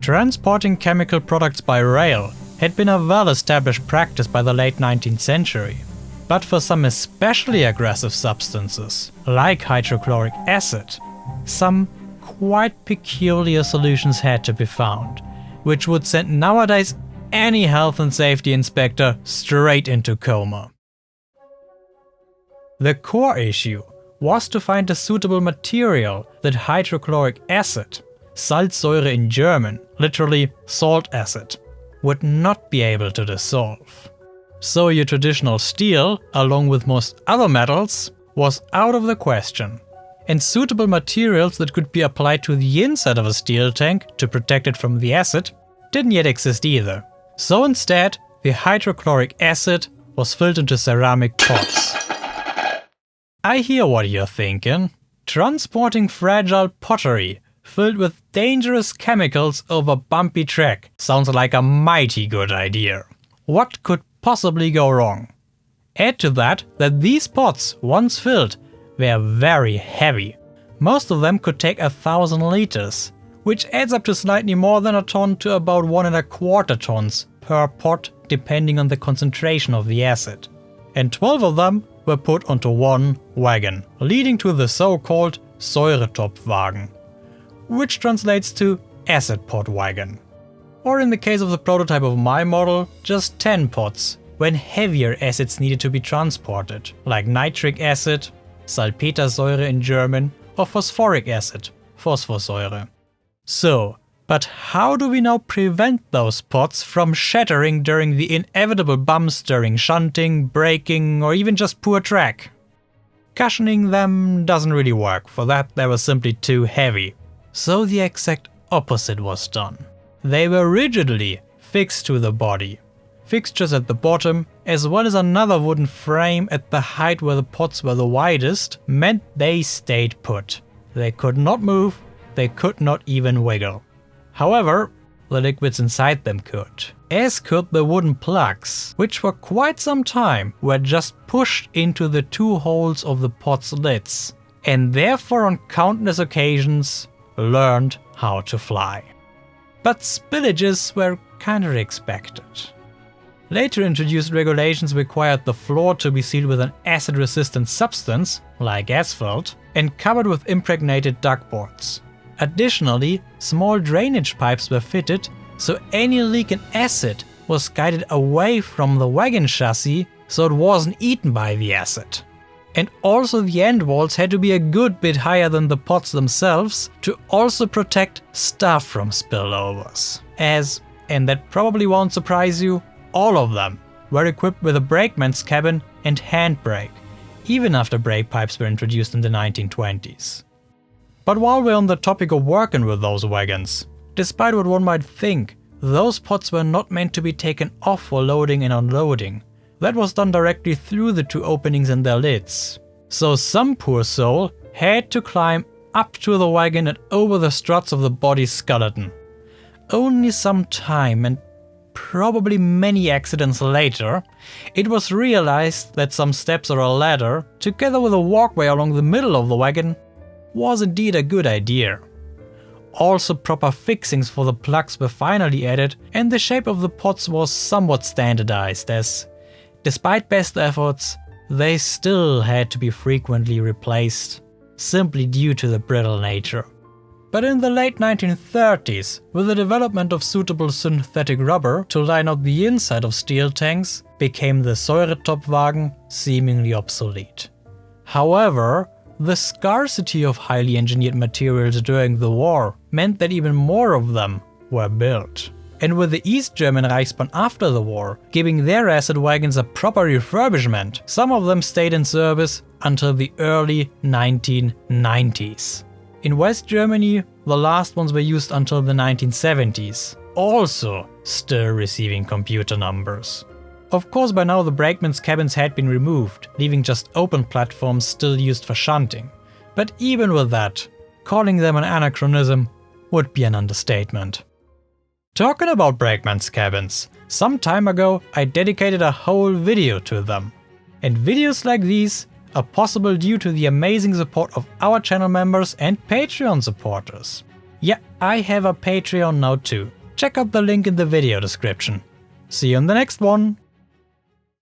Transporting chemical products by rail had been a well-established practice by the late 19th century. But for some especially aggressive substances, like hydrochloric acid, some quite peculiar solutions had to be found, which would send nowadays any health and safety inspector straight into coma. The core issue was to find a suitable material that hydrochloric acid, Salzsäure in German, literally salt acid, would not be able to dissolve. So your traditional steel, along with most other metals, was out of the question. And suitable materials that could be applied to the inside of a steel tank to protect it from the acid didn't yet exist either. So instead, the hydrochloric acid was filled into ceramic pots. I hear what you're thinking. Transporting fragile pottery filled with dangerous chemicals over bumpy track sounds like a mighty good idea. What could possibly go wrong? Add to that these pots, once filled, were very heavy. Most of them could take 1,000 liters, which adds up to slightly more than a ton to about 1¼ tons per pot, depending on the concentration of the acid. And 12 of them were put onto one wagon, leading to the so-called Säuretopfwagen, which translates to acid pot wagon. Or in the case of the prototype of my model, just 10 pots, when heavier acids needed to be transported, like nitric acid, Salpetersäure in German, or phosphoric acid, Phosphorsäure. So, but how do we now prevent those pots from shattering during the inevitable bumps during shunting, braking, or even just poor track? Cushioning them doesn't really work, for that they were simply too heavy. So the exact opposite was done. They were rigidly fixed to the body. Fixtures at the bottom, as well as another wooden frame at the height where the pots were the widest, meant they stayed put. They could not move, they could not even wiggle. However, the liquids inside them could. As could the wooden plugs, which for quite some time were just pushed into the two holes of the pot's lids, and therefore on countless occasions learned how to fly. But spillages were kinda expected. Later introduced regulations required the floor to be sealed with an acid-resistant substance, like asphalt, and covered with impregnated duckboards. Additionally, small drainage pipes were fitted, so any leak in acid was guided away from the wagon chassis so it wasn't eaten by the acid. And also the end walls had to be a good bit higher than the pots themselves to also protect stuff from spillovers. As, and that probably won't surprise you, all of them were equipped with a brakeman's cabin and handbrake, even after brake pipes were introduced in the 1920s. But while we're on the topic of working with those wagons, despite what one might think, those pots were not meant to be taken off for loading and unloading. That was done directly through the two openings in their lids. So some poor soul had to climb up to the wagon and over the struts of the body's skeleton. Only some time and probably many accidents later, it was realized that some steps or a ladder, together with a walkway along the middle of the wagon, was indeed a good idea. Also proper fixings for the plugs were finally added, and the shape of the pots was somewhat standardized as, despite best efforts, they still had to be frequently replaced, simply due to the brittle nature. But in the late 1930s, with the development of suitable synthetic rubber to line out the inside of steel tanks, became the Säuretopfwagen seemingly obsolete. However, the scarcity of highly engineered materials during the war meant that even more of them were built. And with the East German Reichsbahn after the war giving their acid wagons a proper refurbishment, some of them stayed in service until the early 1990s. In West Germany, the last ones were used until the 1970s, also still receiving computer numbers. Of course, by now the brakeman's cabins had been removed, leaving just open platforms still used for shunting. But even with that, calling them an anachronism would be an understatement. Talking about brakeman's cabins, some time ago I dedicated a whole video to them. And videos like these are possible due to the amazing support of our channel members and Patreon supporters. Yeah, I have a Patreon now too. Check out the link in the video description. See you in the next one!